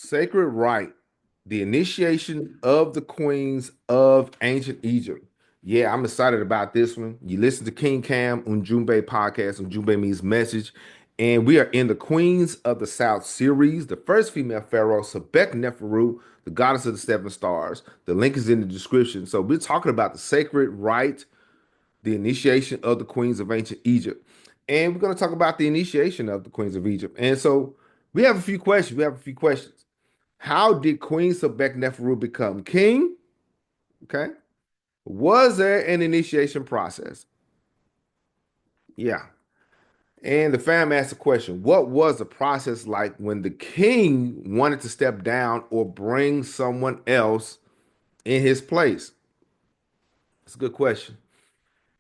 Sacred Rite, the initiation of the queens of ancient Egypt. Yeah, I'm excited about this one. You listen to King Cam Ujumbe Podcast. Ujumbe means message. And we are in the Queens of the South series. The first female pharaoh, Sobekneferu, the goddess of the seven stars. The link is in the description. So we're talking about the sacred rite, the initiation of the queens of ancient Egypt. And we're going to talk about the initiation of the queens of Egypt. And so we have a few questions. How did Queen Sobekneferu become king? Okay. Was there an initiation process? Yeah. And the fam asked the question, what was the process like when the king wanted to step down or bring someone else in his place? That's a good question.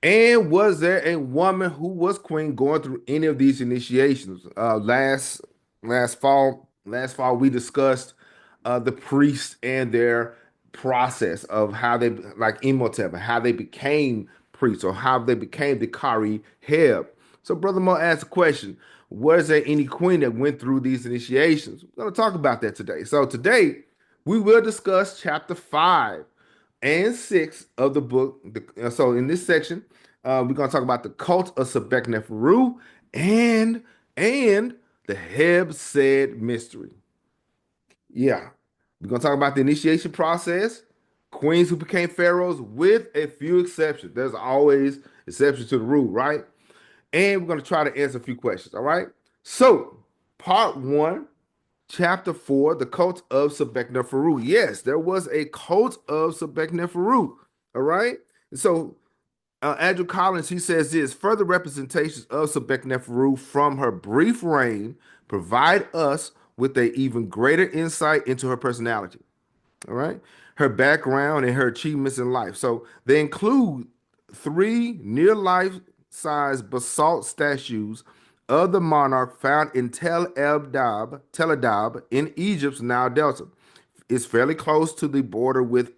And was there a woman who was queen going through any of these initiations? Last fall we discussed the priests and their process of how they like Imhotep and how they became priests or how they became the Kari Heb. So Brother Mo asked a question: was there any queen that went through these initiations? We're going to talk about that today. So today we will discuss chapter 5 and 6 of the book. So in this section, we're going to talk about the cult of Sobekneferu and and the Heb Sed mystery. Yeah, we're going to talk about the initiation process, queens who became pharaohs, with a few exceptions. There's always exceptions to the rule, right? And we're going to try to answer a few questions. All right. So part one, chapter 4, the cult of Sobekneferu. Yes, there was a cult of Sobekneferu. All right. So Andrew Collins, he says this: further representations of Sobekneferu from her brief reign provide us with a even greater insight into her personality. All right. Her background and her achievements in life. So they include three near life size basalt statues of the monarch found in Tel Adab in Egypt's Nile Delta. It's fairly close to the border with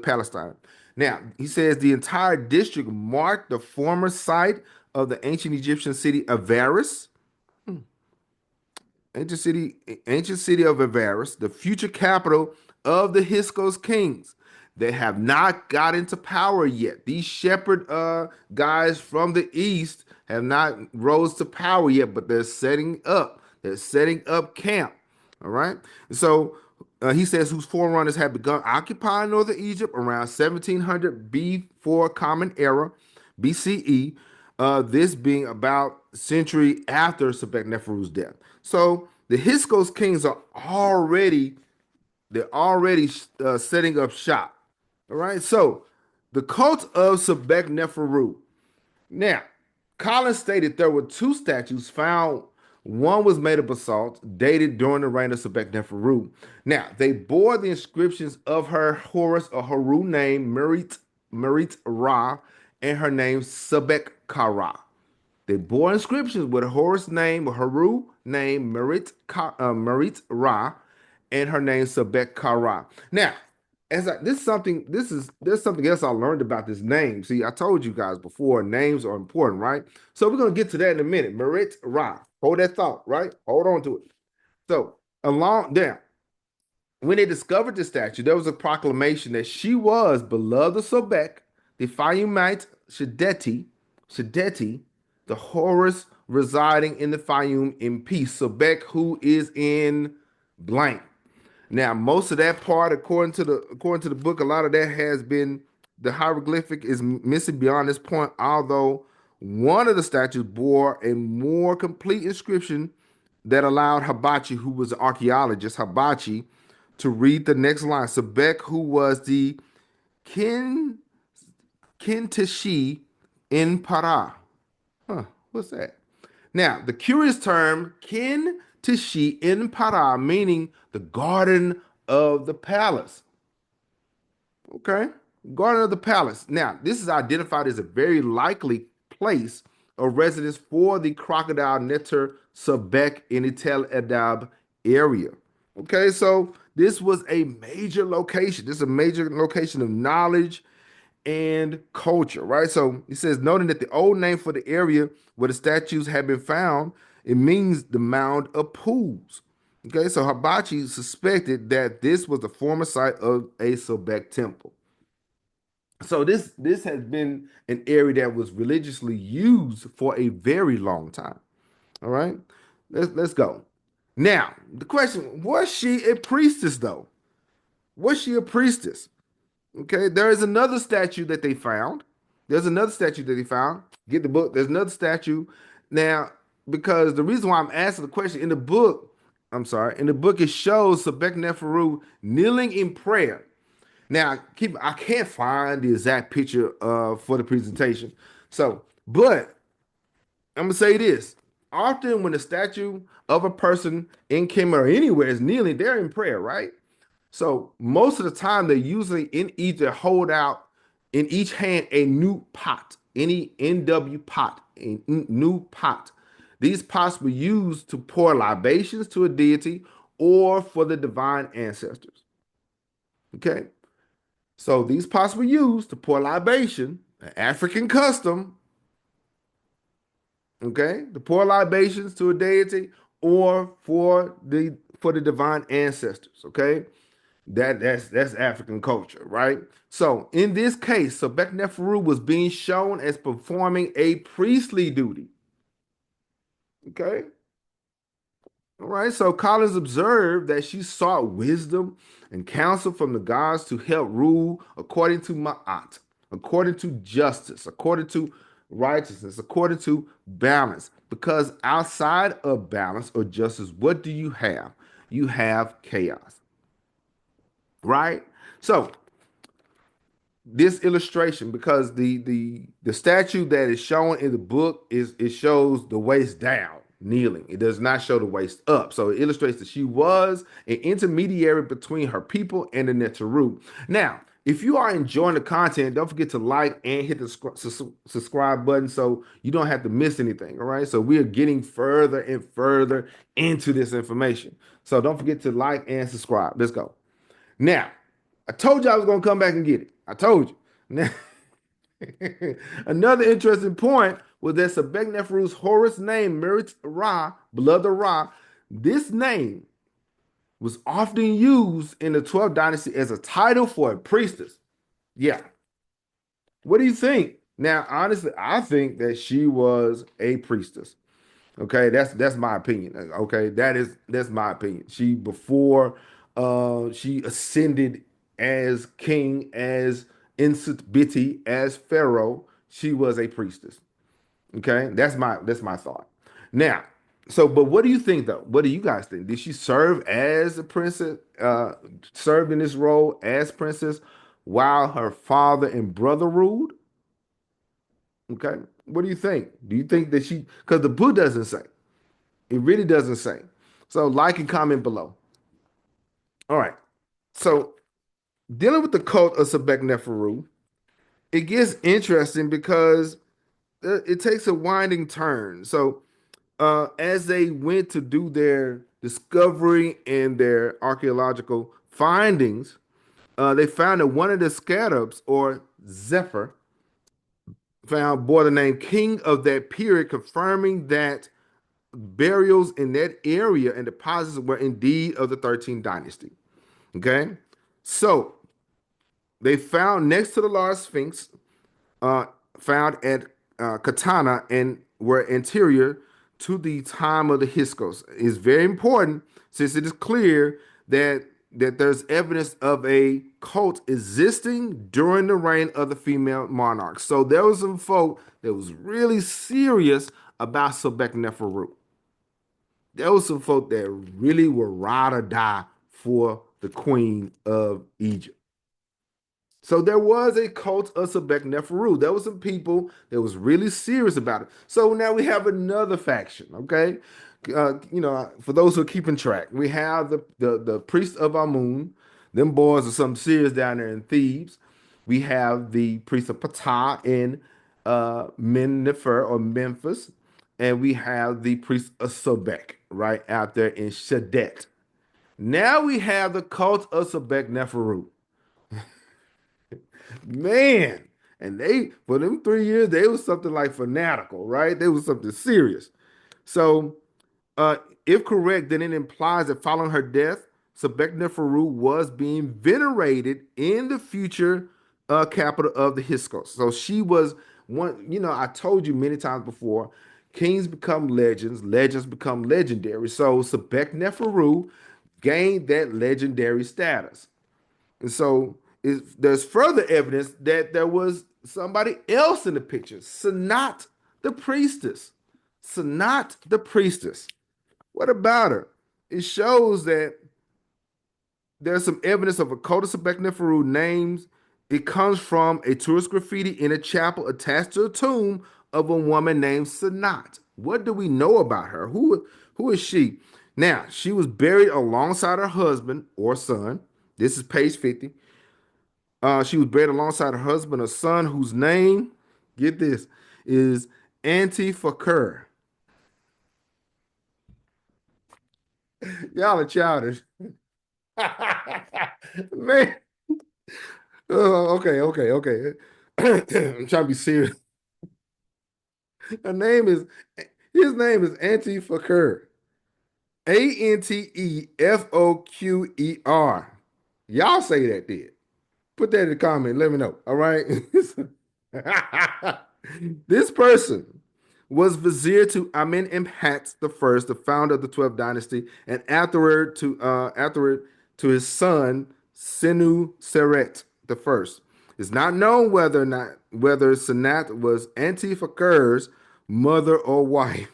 Palestine. Now, he says the entire district marked the former site of the ancient Egyptian city of Avaris, ancient city, ancient city of Avaris, the future capital of the Hyksos kings. They have not got into power yet. These shepherd guys from the east have not rose to power yet, but they're setting up. They're setting up camp. All right. So he says whose forerunners had begun occupying northern Egypt around 1700 before Common Era, BCE. This being about a century after Sobekneferu's death. So the Hyksos kings are already setting up shop. All right. So the cult of Sobekneferu. Now, Collins stated there were two statues found. One was made of basalt, dated during the reign of Sobekneferu. Now, they bore the inscriptions of her Horus or Haru name Merit Ra and her name Sebek Kara. They bore inscriptions with Horus name or Haru name Merit Ra and her name Sebek Kara. Now, there's something else I learned about this name. See, I told you guys before names are important, right? So we're gonna get to that in a minute. Merit Ra. Hold that thought, right? Hold on to it. So along there, when they discovered the statue, there was a proclamation that she was beloved of Sobek, the Fayumite Shedeti, the Horus residing in the Fayum in peace. Sobek, who is in blank. Now, most of that part, according to the book, a lot of that has been the hieroglyphic is missing beyond this point. Although one of the statues bore a more complete inscription that allowed Hibachi, who was an archaeologist, Hibachi, to read the next line. Sebek, who was the kin Kintishi in Para. Huh, what's that? Now, the curious term kin tishi in para, meaning the garden of the palace. Okay, garden of the palace. Now, this is identified as a very likely place of residence for the crocodile Neter Sebek in the Tel Adab area. Okay, so this was a major location. This is a major location of knowledge and culture, right? So he says, noting that the old name for the area where the statues have been found, it means the mound of pools. Okay, so Hibachi suspected that this was the former site of a Sobek temple. So this has been an area that was religiously used for a very long time. All right, let's go. Now the question: was she a priestess though? Was she a priestess? Okay, there is another statue that they found. There's another statue that they found. Get the book. There's another statue. Now, because the reason why I'm asking the question in the book, I'm sorry, in the book it shows Sobekneferu kneeling in prayer. Now, I can't find the exact picture for the presentation. So, but I'm gonna say this. Often when a statue of a person in Kemet or anywhere is kneeling, they're in prayer, right? So most of the time they usually in either hold out in each hand a new pot, any NW pot, a new pot. These pots were used to pour libations to a deity or for the divine ancestors. Okay. So these pots were used to pour libation, an African custom, okay, to pour libations to a deity or for the divine ancestors, okay? That's African culture, right? So in this case, Sobekneferu was being shown as performing a priestly duty. Okay. All right. So Collins observed that she sought wisdom and counsel from the gods to help rule according to Ma'at, according to justice, according to righteousness, according to balance. Because outside of balance or justice, what do you have? You have chaos, right? So this illustration, because the statue that is shown in the book is it shows the waist down kneeling. It does not show the waist up. So it illustrates that she was an intermediary between her people and the Neteru. Now, if you are enjoying the content, don't forget to like and hit the subscribe button so you don't have to miss anything. All right. So we are getting further and further into this information. So don't forget to like and subscribe. Let's go. Now, I told you I was going to come back and get it. I told you. Now, another interesting point was that Sobekneferu's Horus name, Merit Ra, blood of Ra, this name was often used in the 12th dynasty as a title for a priestess. Yeah. What do you think? Now, honestly, I think that she was a priestess. Okay, that's my opinion. Okay, that's my opinion. She before she ascended as king, as Insubiti, as Pharaoh, she was a priestess. Okay, that's my thought. Now, so but what do you think though? What do you guys think? Did she serve as a princess? Served in this role as princess while her father and brother ruled? Okay, what do you think? Do you think that she? Because the book doesn't say. It really doesn't say. So like and comment below. All right. So dealing with the cult of Sobekneferu, it gets interesting because it takes a winding turn. So as they went to do their discovery and their archaeological findings, they found that one of the scarabs or Zephyr found bore the name king of that period, confirming that burials in that area and deposits were indeed of the 13th dynasty. Okay. So they found next to the large sphinx, uh, found at Katana and were interior to the time of the Hyksos. Is very important since it is clear that there's evidence of a cult existing during the reign of the female monarchs. So there was some folk that was really serious about Sobekneferu. There was some folk that really were ride or die for the Queen of Egypt. So there was a cult of Sobekneferu. There was some people that was really serious about it. So now we have another faction. Okay, for those who are keeping track, we have the priest of Amun. Them boys are something serious down there in Thebes. We have the priest of Ptah in Mennefer or Memphis, and we have the priest of Sobek right out there in Shadet. Now we have the cult of Sobekneferu. Man, and they for them 3 years, they was something like fanatical, right? They was something serious. So if correct, then it implies that following her death, Sobekneferu was being venerated in the future capital of the Hyksos. So she was one, I told you many times before, kings become legends, legends become legendary. So Sobekneferu gained that legendary status. And so there's further evidence that there was somebody else in the picture, Senat, the priestess. Senat, the priestess. What about her? It shows that there's some evidence of a Cult of Sobekneferu names. It comes from a tourist graffiti in a chapel attached to a tomb of a woman named Senat. What do we know about her? Who is she? Now, she was buried alongside her husband or son. This is page 50. She was buried alongside her husband or son, whose name, get this, is Antifakur. Y'all are childish. Man. Okay. I'm trying to be serious. Her name is his name is Antifakur. Antefoquer. Y'all say that then. Put that in the comment. Let me know. All right. This person was vizier to Amenemhat the first, the founder of the 12th dynasty, and afterward to his son Senuseret the first. It's not known whether Senat was Antifakur's mother or wife,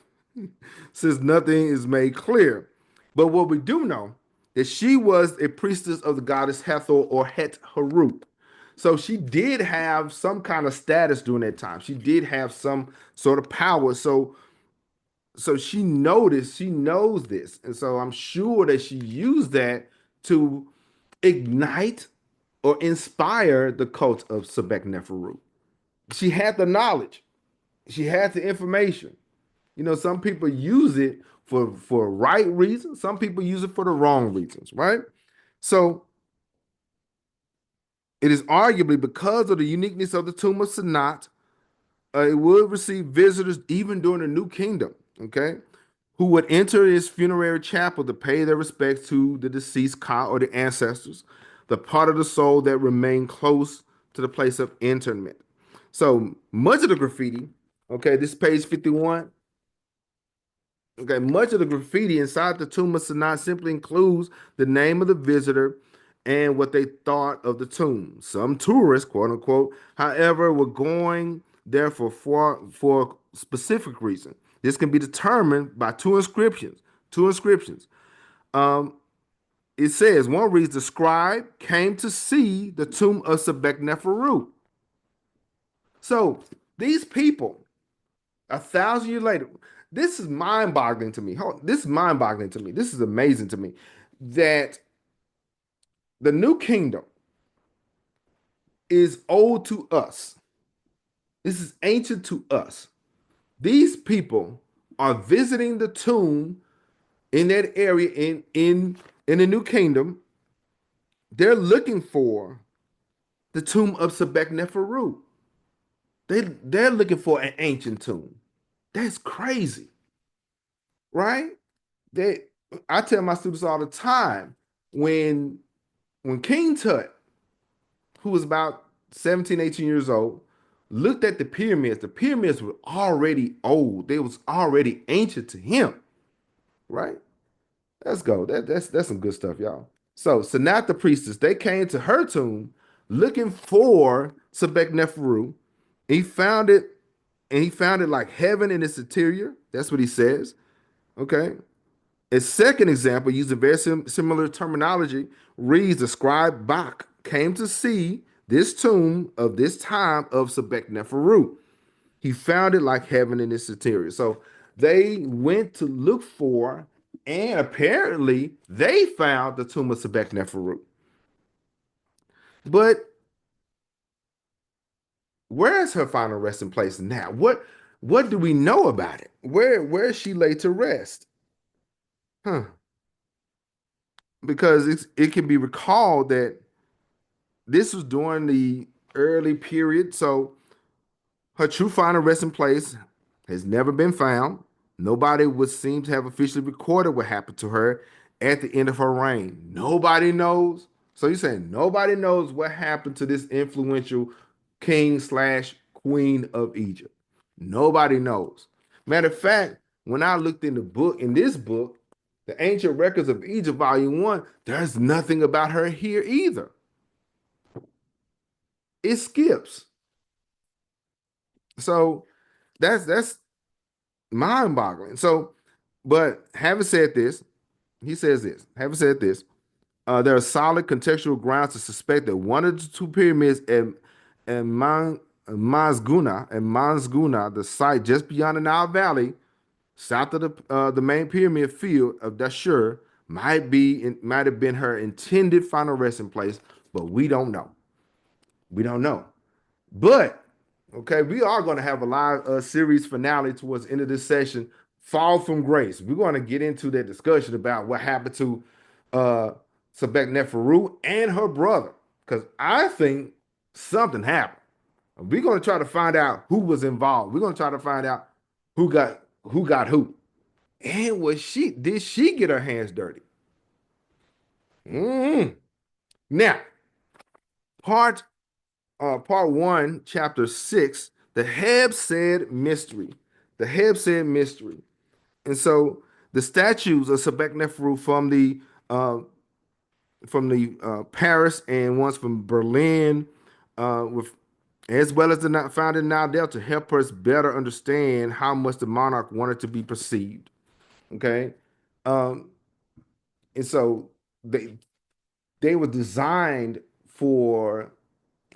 since nothing is made clear. But what we do know is she was a priestess of the goddess Hathor or Het Harut. So she did have some kind of status during that time. She did have some sort of power. So she knows this. And so I'm sure that she used that to ignite or inspire the cult of Sobekneferu. She had the knowledge. She had the information. Some people use it for right reasons. Some people use it for the wrong reasons, right? So it is arguably because of the uniqueness of the tomb of Senat, it would receive visitors even during the New Kingdom, okay, who would enter his funerary chapel to pay their respects to the deceased Ka or the ancestors, the part of the soul that remained close to the place of interment. So much of the graffiti, okay, this is page 51. Okay, much of the graffiti inside the tomb of Senat simply includes the name of the visitor and what they thought of the tomb. Some tourists, quote unquote, however, were going there for a specific reason. This can be determined by two inscriptions. Two inscriptions. Um, it says one reads the scribe came to see the tomb of Sobekneferu. So these people 1,000 years later, this is mind-boggling to me. This is mind-boggling to me. This is amazing to me that the new kingdom is old to us. This is ancient to us. These people are visiting the tomb in that area in the new kingdom. They're looking for the tomb of Sobekneferu. They're looking for an ancient tomb. That's crazy, right? They I tell my students all the time when King Tut, who was about 17, 18 years old, looked at the pyramids were already old. They was already ancient to him, right? Let's go. That's some good stuff, y'all. So Sanat the priestess, they came to her tomb looking for Sobekneferu. He found it, and he found it like heaven in its interior. That's what he says. Okay. A second example, using very similar terminology, reads the scribe Bach came to see this tomb of this time of Sobekneferu. He found it like heaven in its interior. So they went to look for, and apparently they found the tomb of Sobekneferu. But where is her final resting place now? What do we know about it? Where is she laid to rest? Huh. Because it can be recalled that this was during the early period, so her true final resting place has never been found. Nobody would seem to have officially recorded what happened to her at the end of her reign. Nobody knows. So you're saying nobody knows what happened to this influential king slash queen of Egypt. Nobody knows. Matter of fact, when I looked in this book, the Ancient Records of Egypt, Volume 1, there's nothing about her here either. It skips. So that's mind-boggling. So, but having said this, he says this. Having said this, there are solid contextual grounds to suspect that one of the two pyramids in Manzguna, the site just beyond the Nile Valley, south of the main pyramid field of Dashur, might have been her intended final resting place, but we don't know. We don't know. But okay, we are going to have a live series finale towards the end of this session. Fall from grace. We're going to get into that discussion about what happened to uh Sobekneferu and her brother, because I think something happened. We're going to try to find out who was involved. We're going to try to find out who got who, and did she get her hands dirty? Mm. Now, part part one, chapter 6, the Heb Sed Mystery. The Heb Sed Mystery. And so the statues of Sobekneferu uh, from the Paris and ones from Berlin, with as well as the found in Nile Delta, help us better understand how much the monarch wanted to be perceived. Okay, um, and so they were designed for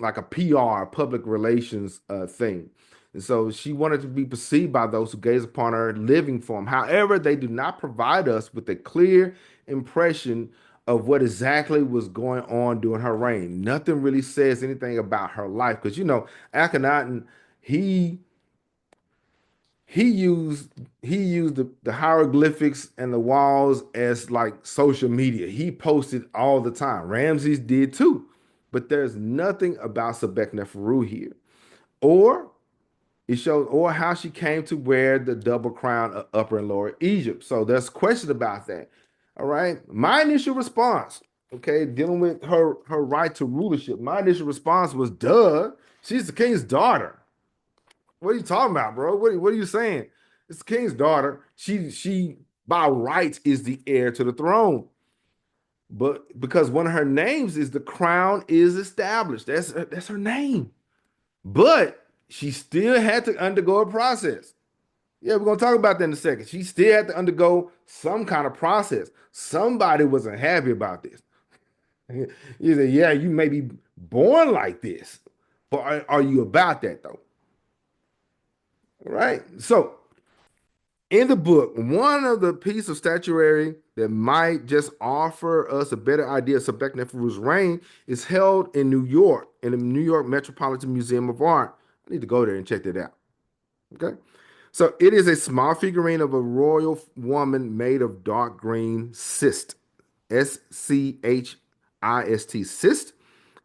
like a PR, public relations thing. And so she wanted to be perceived by those who gaze upon her living form. However, they do not provide us with a clear impression of what exactly was going on during her reign. Nothing really says anything about her life because Akhenaten, he he used the hieroglyphics and the walls as like social media. He posted all the time. Ramses did too. But there's nothing about Sobekneferu here. Or it shows or how she came to wear the double crown of Upper and Lower Egypt. So there's question about that. All right. My initial response, okay, dealing with her right to rulership, my initial response was duh, she's the king's daughter. What are you talking about, bro? What are you saying? It's the king's daughter. She by right is the heir to the throne. But because one of her names is the crown is established. That's her name. But she still had to undergo a process. Yeah, we're gonna talk about that in a second. She still had to undergo some kind of process. Somebody wasn't happy about this. You say, yeah, you may be born like this, but are you about that though? Right? So in the book, one of the pieces of statuary that might just offer us a better idea of Sobekneferu's reign is held in New York, in the New York Metropolitan Museum of Art. I need to go there and check that out. Okay. So it is a small figurine of a royal woman made of dark green schist, schist.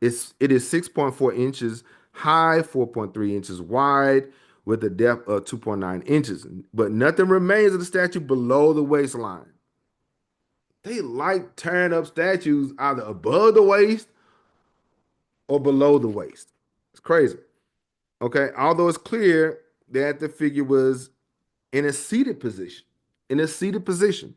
It is 6.4 inches high, 4.3 inches wide, with a depth of 2.9 inches. But nothing remains of the statue below the waistline. They like tearing up statues either above the waist or below the waist. It's crazy. Okay. Although it's clear that the figure was in a seated position. In a seated position.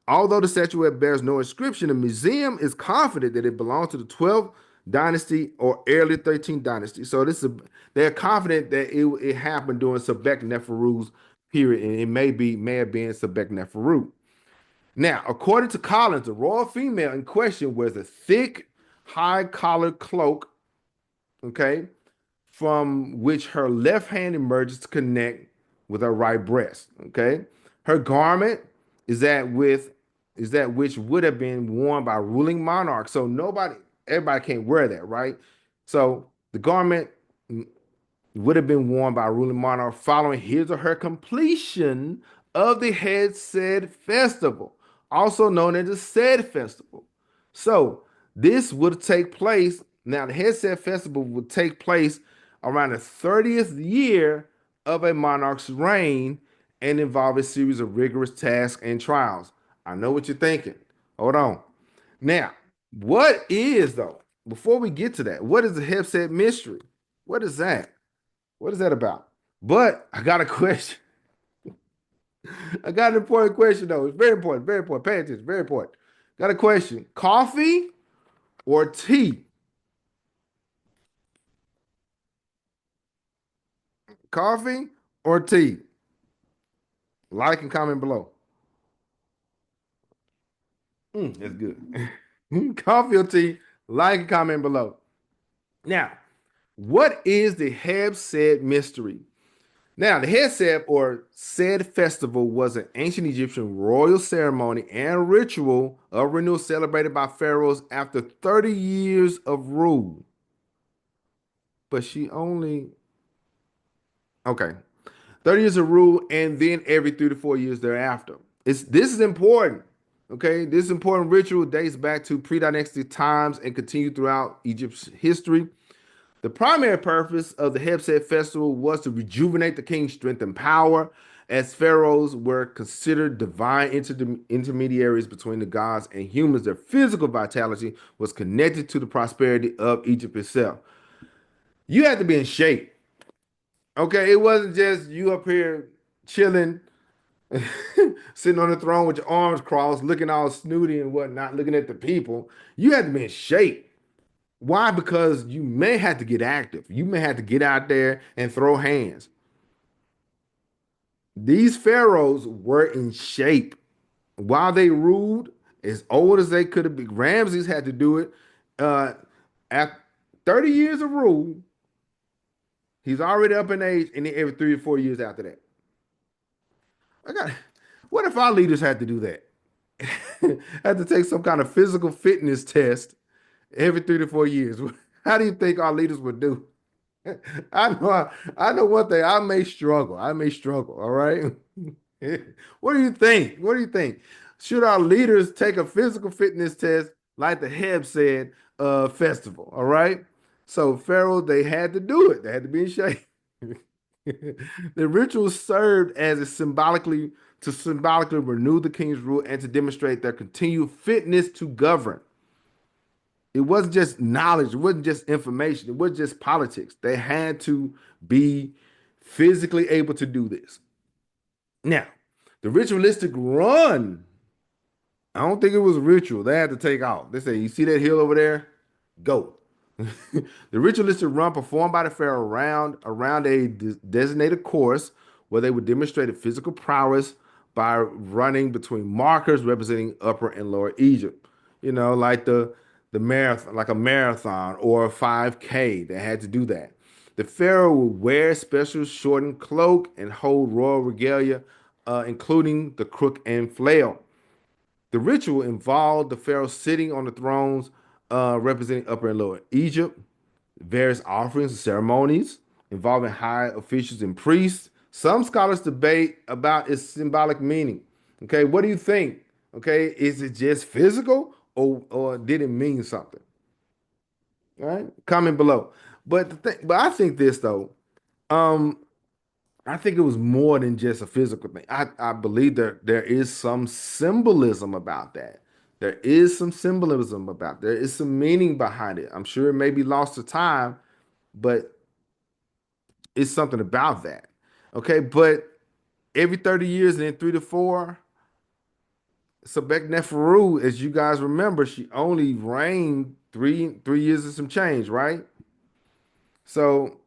Although the statuette bears no inscription, the museum is confident that it belonged to the 12th dynasty or early 13th dynasty. So they're confident that it happened during Sobekneferu's period, and it may have been Sobekneferu. Now, according to Collins, the royal female in question wears a thick, high-collared cloak, okay, from which her left hand emerges to connect with her right breast. Okay, her garment is that which would have been worn by ruling monarchs. So everybody can't wear that, right? So the garment would have been worn by a ruling monarch following his or her completion of the Heb Sed festival, also known as the Sed festival. So this would take place. Now, the Heb Sed festival would take place around the 30th year of a monarch's reign, and involve a series of rigorous tasks and trials. I know what you're thinking. Hold on. Now, what is though? Before we get to that, what is the Heb Sed mystery? What is that? What is that about? But I got a question. I got an important question though. It's very important. Very important. Pay attention. Very important. Got a question. Coffee or tea? Coffee or tea? Like and comment below. That's good. Coffee or tea? Like and comment below. Now, what is the Heb Sed mystery? Now, the Heb Sed or Sed festival was an ancient Egyptian royal ceremony and ritual of renewal celebrated by pharaohs after 30 years of rule. But she only, okay, 30 years of rule and then every 3 to 4 years thereafter. This is important. Okay, this important ritual dates back to pre-dynastic times and continued throughout Egypt's history. The primary purpose of the Heb Sed festival was to rejuvenate the king's strength and power, as pharaohs were considered divine intermediaries between the gods and humans. Their physical vitality was connected to the prosperity of Egypt itself. You had to be in shape. Okay, it wasn't just you up here chilling, sitting on the throne with your arms crossed, looking all snooty and whatnot, looking at the people. You had to be in shape. Why? Because you may have to get active. You may have to get out there and throw hands. These pharaohs were in shape while they ruled as old as they could have been. Ramses had to do it. At 30 years of rule, he's already up in age, and then every 3 or 4 years after that. I got. What if our leaders had to do that? Had to take some kind of physical fitness test every 3 to 4 years. How do you think our leaders would do? I know one thing. I may struggle. I may struggle. All right. What do you think? What do you think? Should our leaders take a physical fitness test like the Heb Sed festival? All right. So Pharaoh, they had to do it. They had to be in shape. The ritual served as a symbolically renew the king's rule and to demonstrate their continued fitness to govern. It wasn't just knowledge, it wasn't just information, it wasn't just politics. They had to be physically able to do this. Now, the ritualistic run, I don't think it was a ritual. They had to take off. They say, you see that hill over there? Go. The ritualistic run performed by the pharaoh around a designated course where they would demonstrate a physical prowess by running between markers representing Upper and Lower Egypt. Like the marathon, like a marathon or a 5K. They had to do that. The pharaoh would wear a special shortened cloak and hold royal regalia, including the crook and flail. The ritual involved the pharaoh sitting on the thrones representing Upper and Lower Egypt, various offerings and ceremonies involving high officials and priests. Some scholars debate about its symbolic meaning. Okay, what do you think? Okay, is it just physical or did it mean something? All right, comment below. But I think this though. Um, I think it was more than just a physical thing. I believe there is some symbolism about that. There is some symbolism about there is some meaning behind it. I'm sure it may be lost to time, but it's something about that. Okay, but every 30 years and then 3 to 4, Sobekneferu, as you guys remember, she only reigned three years and some change, right? So,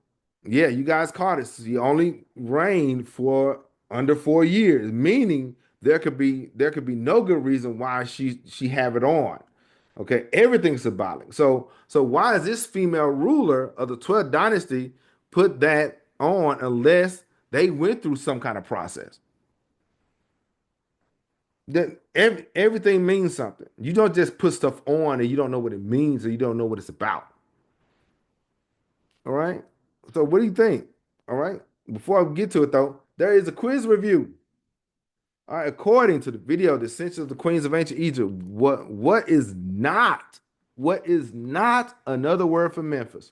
yeah, you guys caught it. She only reigned for under 4 years, meaning there could be no good reason why she have it on. Okay, everything's symbolic. So why is this female ruler of the 12th dynasty put that on unless they went through some kind of process? That everything means something. You don't just put stuff on and you don't know what it means or you don't know what it's about. All right. So what do you think? All right. Before I get to it though, there is a quiz review. All right. According to the video, the Essentials of the Queens of Ancient Egypt, what is not another word for Memphis?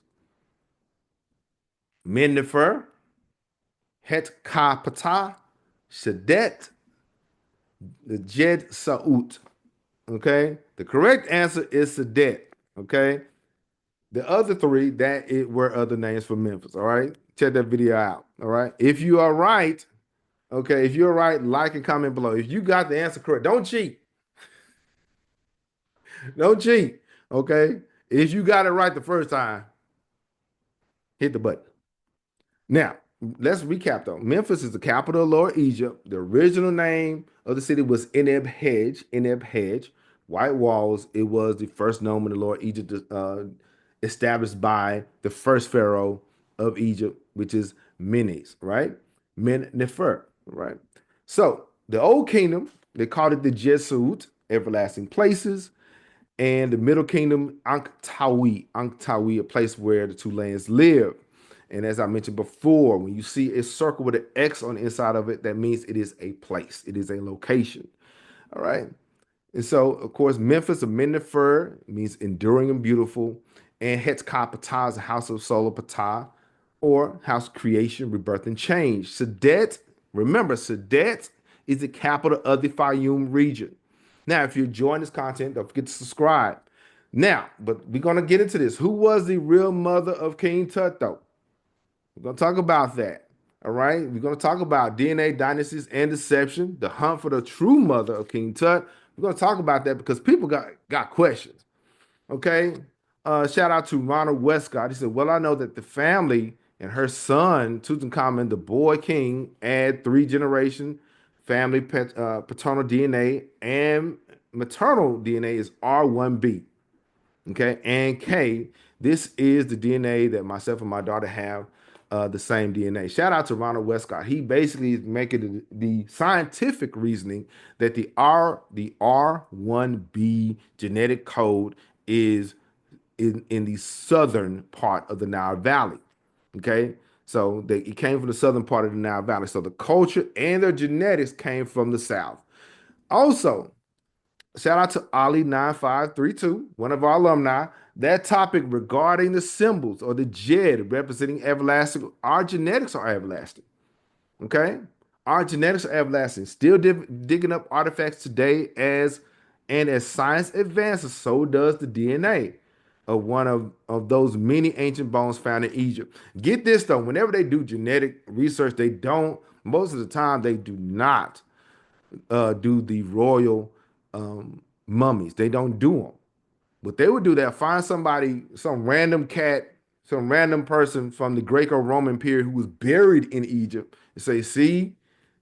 Mennefer, Hetkapata, Shadet, the Jed Sa'ut. Okay. The correct answer is Sadet. Okay. The other three, that it were other names for Memphis. All right. Check that video out. All right. If you are right, okay, if you're right, like and comment below. If you got the answer correct, don't cheat. Don't cheat. Okay. If you got it right the first time, hit the button. Now, let's recap though. Memphis is the capital of Lower Egypt. The original name of the city was Eneb Hedge, white walls. It was the first nome in the Lower Egypt established by the first pharaoh of Egypt, which is Menes, right? Nefer, right? So the old kingdom, they called it the Jesuit, everlasting places, and the Middle Kingdom, Anktawi, a place where the two lands live. And as I mentioned before, when you see a circle with an X on the inside of it, that means it is a place, it is a location. All right. And so, of course, Memphis of Mennefer means enduring and beautiful. And Hetzkah is the house of Solar Ptah, or house of creation, rebirth, and change. Sadet, remember, Sadet is the capital of the Fayum region. Now, if you're enjoying this content, don't forget to subscribe. Now, but we're going to get into this. Who was the real mother of King Tut, though? We're going to talk about that. All right. We're going to talk about DNA dynasties and deception, the hunt for the true mother of King Tut. We're going to talk about that because people got questions. Okay. Shout out to Ronald Westcott. He said, well, I know that the family and her son, Tutankhamun, the boy king, add three generation family paternal DNA and maternal DNA is R1b. Okay. And K, this is the DNA that myself and my daughter have, the same DNA. Shout out to Ronald Westcott. He basically is making the scientific reasoning that the R1b genetic code is in the southern part of the Nile Valley. Okay. So it came from the southern part of the Nile Valley. So the culture and their genetics came from the south. Also, shout out to Ali9532, one of our alumni. That topic regarding the symbols or the Jed representing everlasting, our genetics are everlasting. Okay? Our genetics are everlasting. Still digging up artifacts today as science advances, so does the DNA of one of those many ancient bones found in Egypt. Get this though, whenever they do genetic research, most of the time, they do not do the royal mummies. They don't do them. What they would do, they'll find somebody, some random cat, some random person from the Greco-Roman period who was buried in Egypt, and say, see,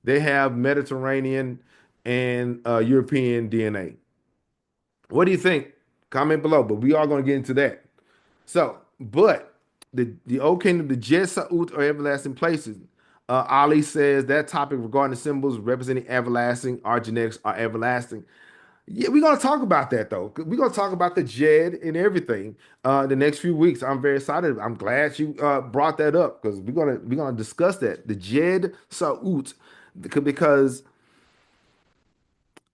they have Mediterranean and European DNA. What do you think? Comment below, but we are going to get into that. So, but the old kingdom, the Jed Sa'ut are everlasting places. Ali says that topic regarding the symbols representing everlasting, our genetics are everlasting. Yeah, we're gonna talk about that though. We're gonna talk about the Jed and everything the next few weeks. I'm very excited. I'm glad you brought that up because we're gonna discuss that the Jed Sa'ut because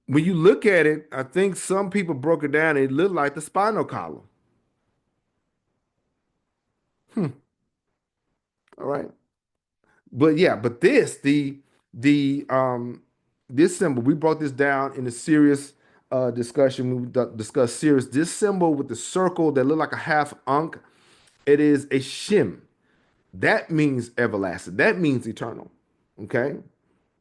when you look at it, I think some people broke it down. It looked like the spinal column. All right. But yeah, but the this symbol, we brought this down in a serious discussion. Discussed serious. This symbol with the circle that look like a half ankh, it is a shim. That means everlasting. That means eternal. Okay.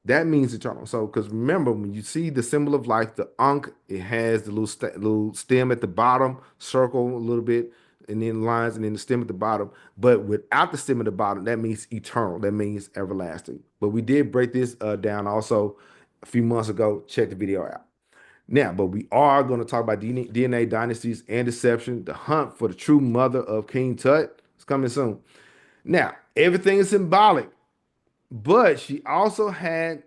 That means eternal. So, because remember, when you see the symbol of life, the ankh, it has the little stem at the bottom, circle a little bit, and then lines, and then the stem at the bottom. But without the stem at the bottom, that means eternal. That means everlasting. But we did break this down also a few months ago. Check the video out. Now, but we are going to talk about DNA dynasties and deception, the hunt for the true mother of King Tut. It's coming soon. Now, everything is symbolic. But she also has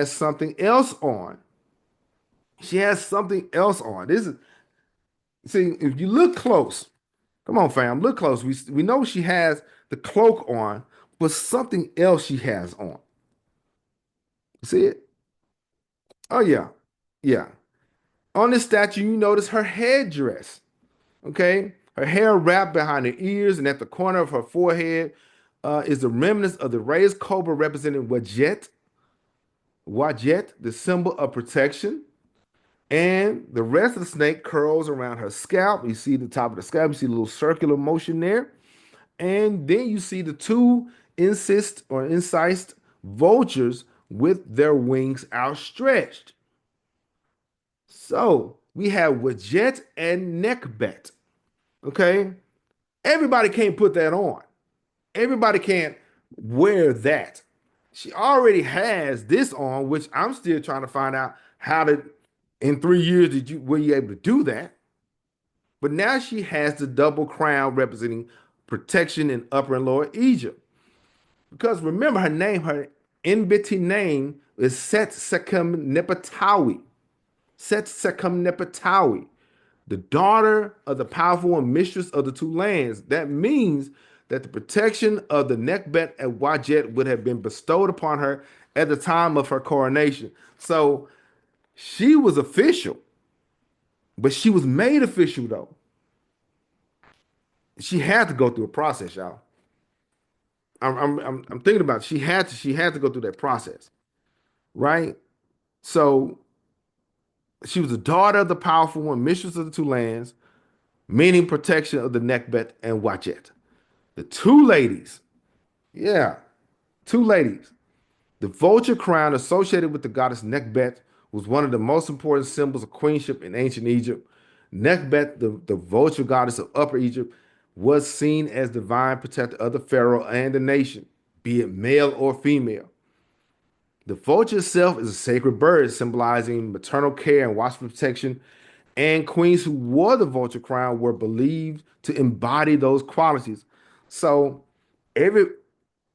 something else on. She has something else on. This is see if you look close. Come on, fam, look close. We know she has the cloak on, but something else she has on. See it? Oh yeah, yeah. On this statue, you notice her headdress. Okay, her hair wrapped behind her ears, and at the corner of her forehead is the remnants of the raised cobra representing Wadjet. Wadjet, the symbol of protection. And the rest of the snake curls around her scalp. You see the top of the scalp, you see a little circular motion there. And then you see the two incised vultures with their wings outstretched. So we have Wadjet and Nekhbet. Okay. Everybody can't put that on. Everybody can't wear that. She already has this on, which I'm still trying to find out how to. In 3 years, were you able to do that? But now she has the double crown representing protection in Upper and Lower Egypt. Because remember her NBT name is Set Sekem Nepatawi. Set Sekem Nepatawi, the daughter of the powerful and mistress of the two lands. That means that the protection of the Nekhbet and Wadjet would have been bestowed upon her at the time of her coronation. So she was official, but she was made official though. She had to go through a process, y'all. I'm thinking about it. She had to go through that process, right? So she was the daughter of the powerful one, mistress of the two lands, meaning protection of the Nekhbet and Wadjet. The two ladies, yeah, two ladies. The vulture crown associated with the goddess Nekhbet was one of the most important symbols of queenship in ancient Egypt. Nekhbet, the vulture goddess of Upper Egypt, was seen as divine protector of the pharaoh and the nation, be it male or female. The vulture itself is a sacred bird symbolizing maternal care and watchful protection, and queens who wore the vulture crown were believed to embody those qualities. So every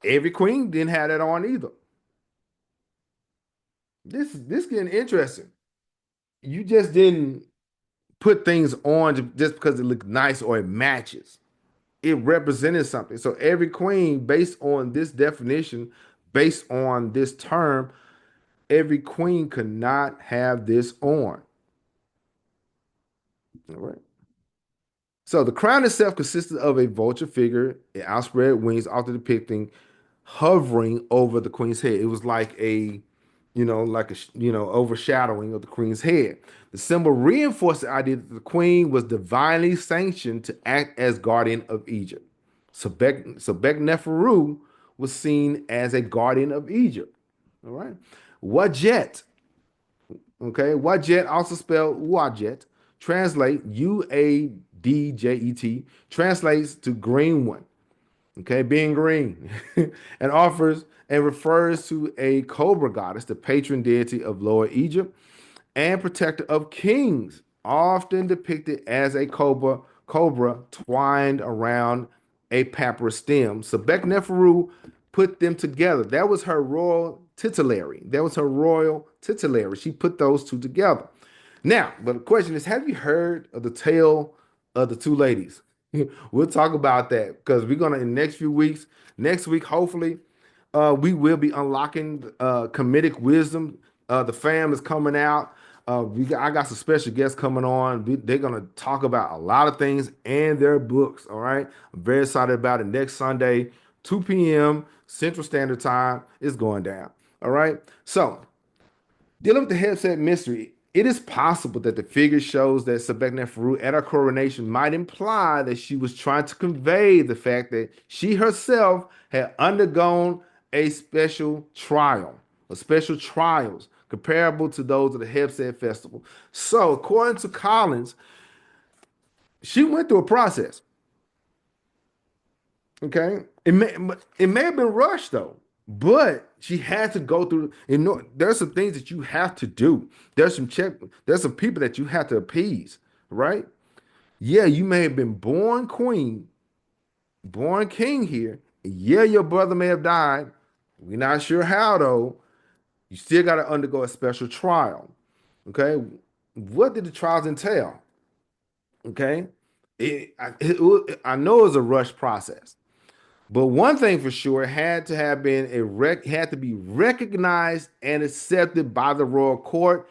every queen didn't have that on either. This getting interesting. You just didn't put things on just because it looked nice or it matches. It represented something. So every queen, based on this definition, based on this term, every queen could not have this on. All right. So the crown itself consisted of a vulture figure, outspread wings, often depicting hovering over the queen's head. It was like overshadowing of the queen's head. The symbol reinforced the idea that the queen was divinely sanctioned to act as guardian of Egypt. Sobekneferu was seen as a guardian of Egypt. All right. Wadjet, okay, Wadjet, also spelled Wadjet, translate Uadjet, translates to green one. Okay, being green, and offers and refers to a cobra goddess, the patron deity of Lower Egypt and protector of kings, often depicted as a cobra twined around a papyrus stem. Sobekneferu put them together. That was her royal titulary. That was her royal titulary. She put those two together. Now, but the question is, have you heard of the tale of the two ladies? We'll talk about that because we're gonna in the next few weeks. Next week, hopefully, we will be unlocking Kemetic wisdom. The fam is coming out. I got some special guests coming on. They're gonna talk about a lot of things and their books. All right, I'm very excited about it. Next Sunday, 2 p.m. Central Standard Time is going down. All right, so dealing with the Heb Sed mystery, it is possible that the figure shows that Sobekneferu at her coronation might imply that she was trying to convey the fact that she herself had undergone a special trial, or special trials comparable to those of the Heb Sed festival. So, according to Collins, she went through a process. Okay, it may have been rushed though, but she had to go through. There's some things that you have to do. There's some people that you have to appease, right? Yeah, you may have been born queen, born king here. Yeah, your brother may have died. We're not sure how though. You still got to undergo a special trial. Okay, what did the trials entail? Okay, I know it was a rush process. But one thing for sure had to be recognized and accepted by the royal court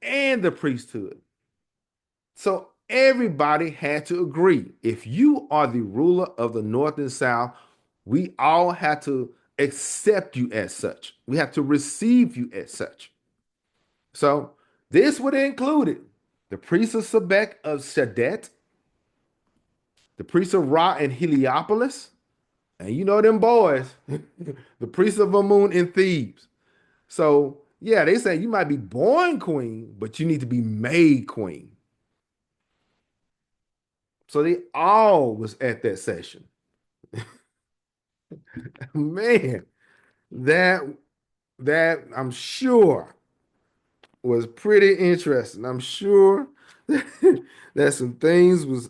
and the priesthood. So everybody had to agree. If you are the ruler of the North and South, we all had to accept you as such. We have to receive you as such. So this would include the priest of Sebek of Shadet, the priest of Ra and Heliopolis, and you know them boys, the priest of Amun in Thebes. So yeah, they say you might be born queen, but you need to be made queen. So they all was at that session. Man, that that I'm sure was pretty interesting. I'm sure that some things was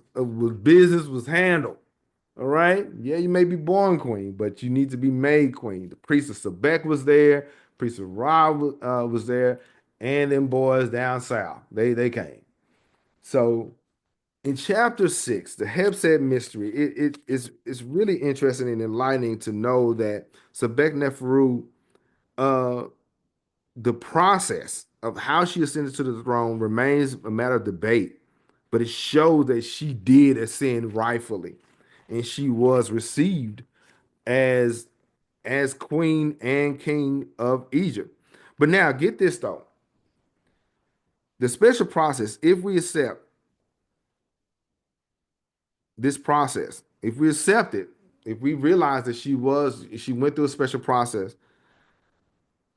business was handled. All right. Yeah, you may be born queen, but you need to be made queen. The priest of Sebek was there, priest of Ra was there, and them boys down south. They came. So in chapter 6, the Heb Sed mystery, it's really interesting and enlightening to know that Sobekneferu, uh, the process of how she ascended to the throne remains a matter of debate, but it shows that she did ascend rightfully, and she was received as queen and king of Egypt. But now get this though. The special process, if we accept this process, if we accept it, if we realize that she went through a special process,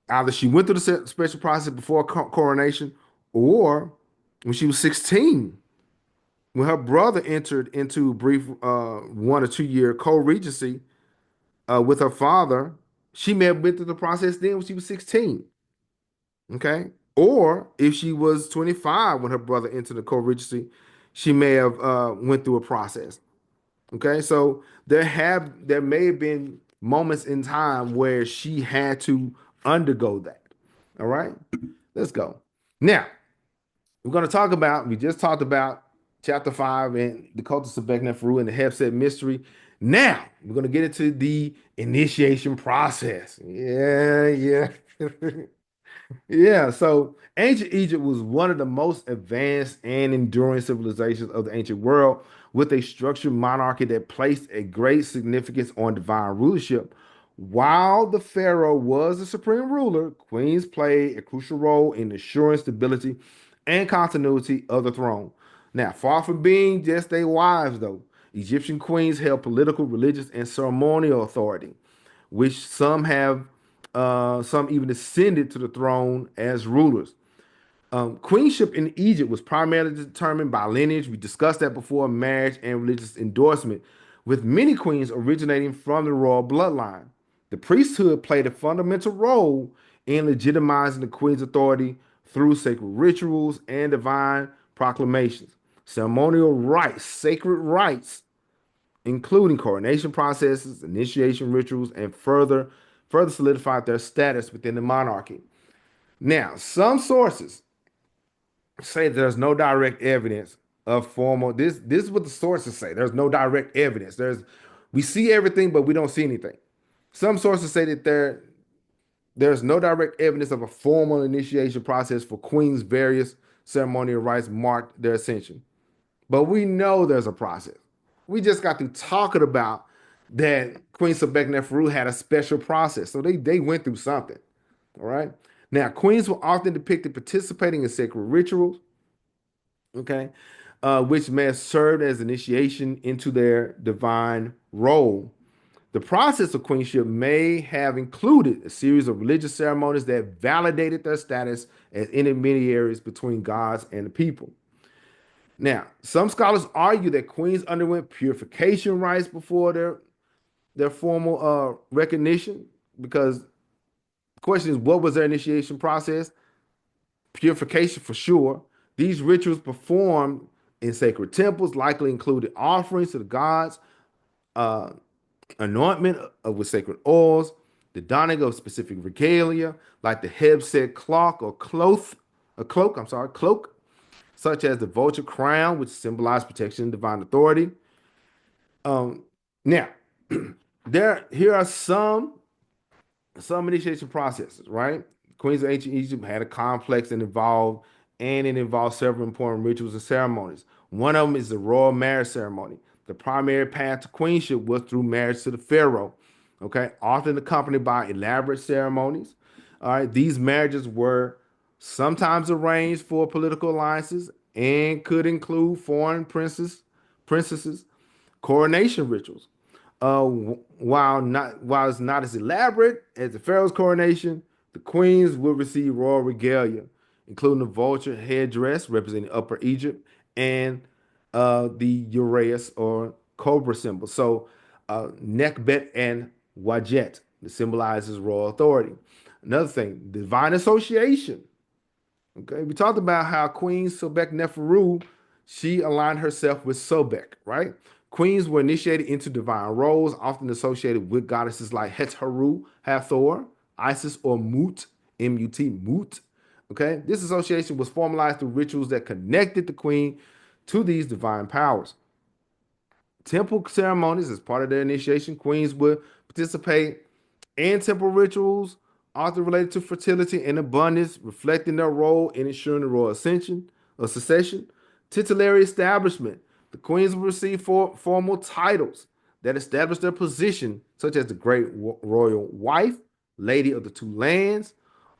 either she went through the special process before coronation or when she was 16, when her brother entered into brief 1 or 2 year co-regency with her father, she may have went through the process then when she was 16. Okay. Or if she was 25 when her brother entered the co-regency, she may have went through a process. Okay. So there may have been moments in time where she had to undergo that. All right. Let's go. Now, we just talked about chapter 5 and the Cult of Sobekneferu and the Heb Sed mystery. Now, we're going to get into the initiation process. Yeah, yeah. Yeah, so ancient Egypt was one of the most advanced and enduring civilizations of the ancient world, with a structured monarchy that placed a great significance on divine rulership. While the pharaoh was the supreme ruler, queens played a crucial role in ensuring stability and continuity of the throne. Now, far from being just their wives, though, Egyptian queens held political, religious, and ceremonial authority, which some even ascended to the throne as rulers. Queenship in Egypt was primarily determined by lineage. We discussed that before, marriage and religious endorsement, with many queens originating from the royal bloodline. The priesthood played a fundamental role in legitimizing the queen's authority through sacred rituals and divine proclamations. Ceremonial rites, sacred rites, including coronation processes, initiation rituals, and further solidified their status within the monarchy. Now, some sources say there's no direct evidence of formal. This is what the sources say. There's no direct evidence. We see everything, but we don't see anything. Some sources say that there's no direct evidence of a formal initiation process for queens. Various ceremonial rites marked their ascension. But we know there's a process. We just got through talking about that Queen Sobekneferu had a special process. So they went through something. All right. Now, queens were often depicted participating in sacred rituals, okay, which may have served as initiation into their divine role. The process of queenship may have included a series of religious ceremonies that validated their status as intermediaries between gods and the people. Now, some scholars argue that queens underwent purification rites before their formal recognition, because the question is, what was their initiation process? Purification for sure. These rituals performed in sacred temples likely included offerings to the gods, uh, anointment with sacred oils, the donning of specific regalia, like the Heb Sed cloak, such as the vulture crown, which symbolized protection and divine authority. Um, Now, here are some initiation processes, right? Queens of ancient Egypt had a complex and it involved several important rituals and ceremonies. One of them is the royal marriage ceremony. The primary path to queenship was through marriage to the pharaoh. Okay, often accompanied by elaborate ceremonies. All right, these marriages were sometimes arranged for political alliances and could include foreign princesses, coronation rituals. While it's not as elaborate as the pharaoh's coronation, the queens would receive royal regalia, including the vulture headdress representing Upper Egypt and the uraeus or cobra symbol. So, Nekhbet and Wadjet that symbolizes royal authority. Another thing, divine association. Okay, we talked about how Queen Sobekneferu, she aligned herself with Sobek, right? Queens were initiated into divine roles, often associated with goddesses like Heteru, Hathor, Isis, or Mut, M-U-T, Mut. Okay, this association was formalized through rituals that connected the queen to these divine powers. Temple ceremonies, as part of their initiation, queens would participate in temple rituals, often related to fertility and abundance, reflecting their role in ensuring the royal ascension or succession. Titulary establishment. The queens would receive formal titles that establish their position, such as the great royal wife, lady of the two lands,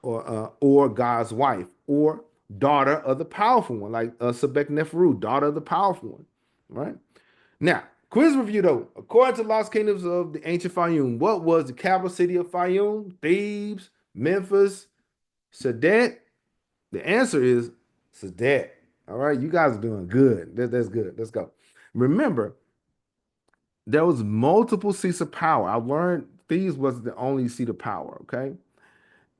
or God's wife, or daughter of the powerful one, like Sebek Neferu, daughter of the powerful one, right? Now, quiz review though. According to Lost Kingdoms of the Ancient Fayum, what was the capital city of Fayum? Thebes, Memphis, Sadet? The answer is Sadet. All right, you guys are doing good. That's good. Let's go. Remember, there was multiple seats of power. I learned Thebes was the only seat of power. Okay,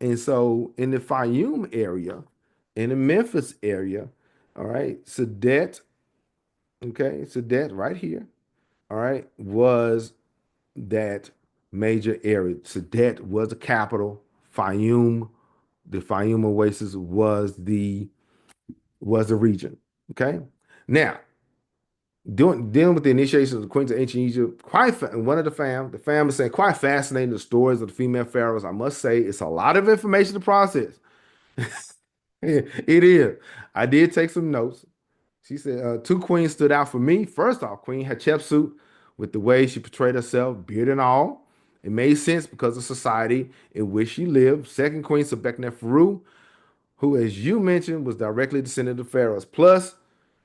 and so in the Fayum area, in the Memphis area, all right, Sadet. Okay, Sadet right here. All right, was that major area. Sadet was the capital. Fayum, the Fayum Oasis was the region. Okay. Now, dealing with the initiation of the Queens of Ancient Egypt, one of the fam is saying quite fascinating the stories of the female pharaohs. I must say, it's a lot of information to process. It is. I did take some notes. She said, two queens stood out for me. First off, Queen Hatshepsut, with the way she portrayed herself, beard and all. It made sense because of society in which she lived. Second Queen Sobekneferu, who, as you mentioned, was directly descended of pharaohs. Plus,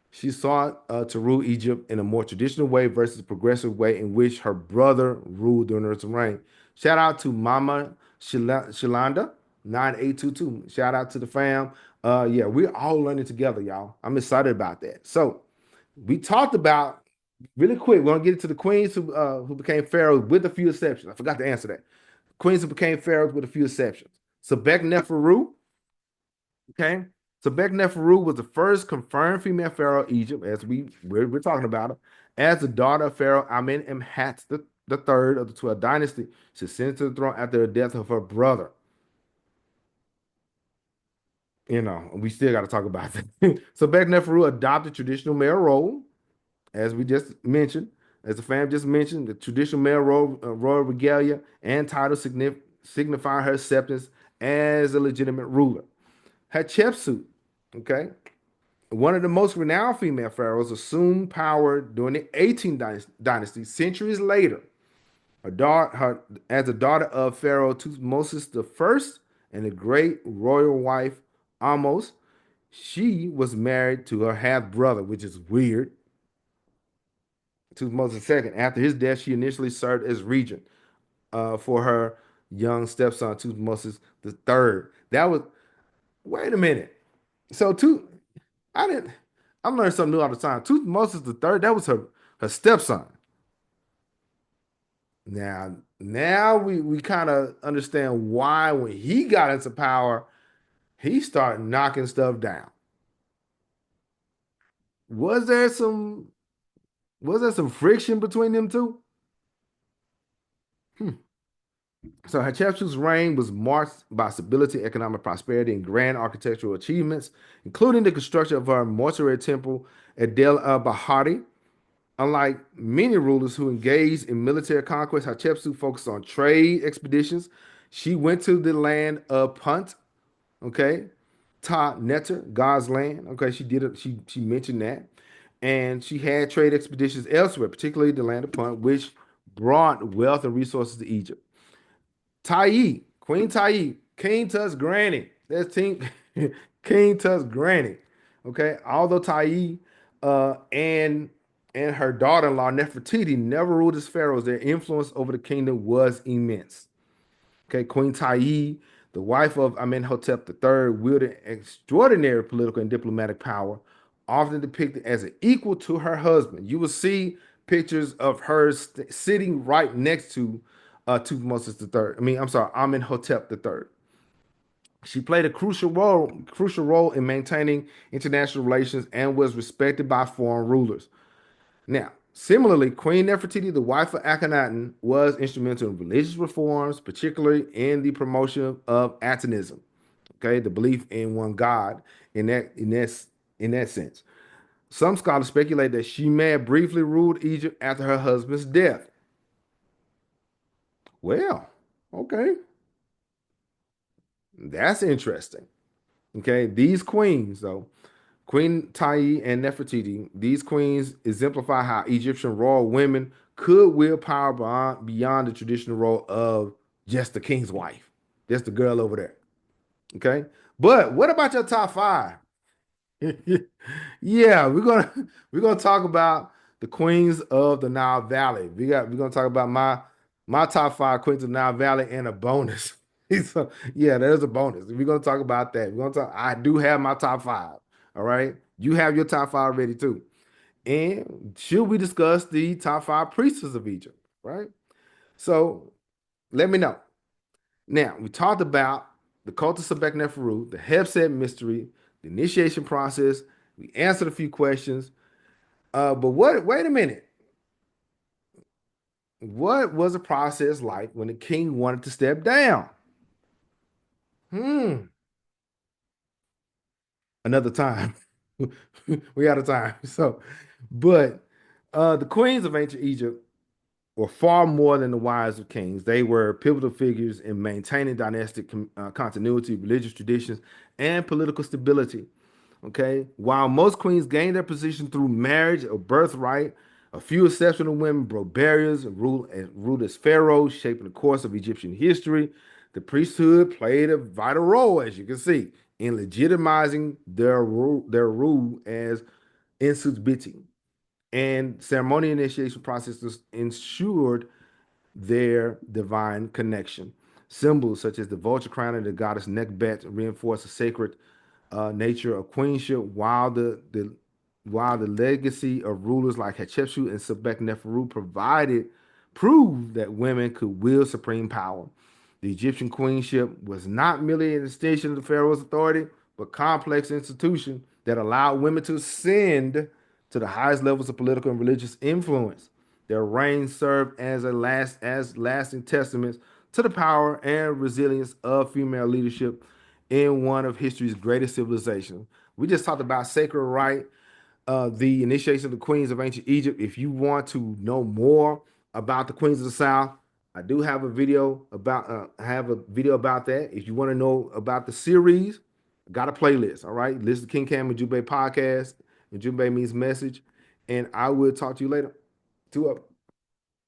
she sought to rule Egypt in a more traditional way versus the progressive way in which her brother ruled during her reign. Shout out to Mama Shalanda 9822. Shout out to the fam. Yeah, we're all learning together, y'all. I'm excited about that. So we talked about really quick. We're gonna get into the queens who became pharaohs with a few exceptions. I forgot to answer that. Queens who became pharaohs with a few exceptions. Sebek Neferu, okay. Sebek Neferu was the first confirmed female pharaoh of Egypt, as we're talking about her, as the daughter of Pharaoh Amenemhat the third of the 12th dynasty. She ascended to the throne after the death of her brother. We still got to talk about that. So Beck Neferu adopted traditional male role, as we just mentioned, as the fam just mentioned, the traditional male role, royal regalia and title signify her acceptance as a legitimate ruler. Hatshepsut, okay, one of the most renowned female pharaohs, assumed power during the 18th dynasty, centuries later. As a daughter of Pharaoh Tutmosis I and the great royal wife Amos, she was married to her half brother, which is weird, Tutmosis II. After his death, she initially served as regent for her young stepson Tutmosis III. That was Wait a minute. So I didn't. I'm learning something new all the time. Tutmosis III, that was her stepson. Now we kind of understand why when he got into power, he started knocking stuff down. Was there some was there some friction between them two? Hmm. So Hatshepsut's reign was marked by stability, economic prosperity, and grand architectural achievements, including the construction of her mortuary temple at Del Bahari. Unlike many rulers who engaged in military conquest, Hatshepsut focused on trade expeditions. She went to the land of Punt, okay, Ta Neter, God's land. Okay, she did it. She mentioned that, and she had trade expeditions elsewhere, particularly the land of Punt, which brought wealth and resources to Egypt. Tai, Queen Tai, King Tut's granny. That's King Tut's granny. Okay, although Tai and her daughter-in-law Nefertiti never ruled as pharaohs, their influence over the kingdom was immense. Okay, Queen Tai, the wife of Amenhotep III, wielded extraordinary political and diplomatic power, often depicted as an equal to her husband. You will see pictures of her sitting right next to Tutmosis III. I'm sorry, Amenhotep III. She played a crucial role in maintaining international relations and was respected by foreign rulers. Now, similarly, Queen Nefertiti, the wife of Akhenaten, was instrumental in religious reforms, particularly in the promotion of Atonism. Okay, the belief in one God. In that sense, some scholars speculate that she may have briefly ruled Egypt after her husband's death. Well, okay, that's interesting. Okay, these queens, though, Queen Tai and Nefertiti, these queens exemplify how Egyptian royal women could wield power beyond the traditional role of just the king's wife, just the girl over there. Okay, but what about your top five? Yeah, we're gonna talk about the queens of the Nile Valley. We're gonna talk about my top five queens of the Nile Valley and a bonus. So, yeah, there's a bonus. We're gonna talk about that. We're gonna talk. I do have my top five. All right, you have your top five ready too. And should we discuss the top five priestesses of Egypt? Right. So let me know. Now we talked about the cult of Sobekneferu, the Heb Sed mystery, the initiation process. We answered a few questions. But what? Wait a minute. What was the process like when the king wanted to step down? Hmm. Another time. We out of time. So, but the queens of ancient Egypt were far more than the wives of kings. They were pivotal figures in maintaining dynastic continuity, religious traditions, and political stability. Okay, while most queens gained their position through marriage or birthright, a few exceptional women broke barriers and ruled as pharaohs, shaping the course of Egyptian history. The priesthood played a vital role, as you can see, in legitimizing their rule as insubiti, and ceremonial initiation processes ensured their divine connection. Symbols such as the vulture crown of the goddess Nekhbet reinforce the sacred nature of queenship, while the legacy of rulers like Hatshepsut and Sobekneferu proved that women could wield supreme power. The Egyptian queenship was not merely an extension of the pharaoh's authority, but complex institution that allowed women to ascend to the highest levels of political and religious influence. Their reign served as lasting testaments to the power and resilience of female leadership in one of history's greatest civilizations. We just talked about sacred right, the initiation of the queens of ancient Egypt. If you want to know more about the queens of the South, I do have a video about that. If you want to know about the series, I got a playlist. All right, listen to King Cam Ujumbe Podcast. Ujumbe means message, and I will talk to you later. Two up.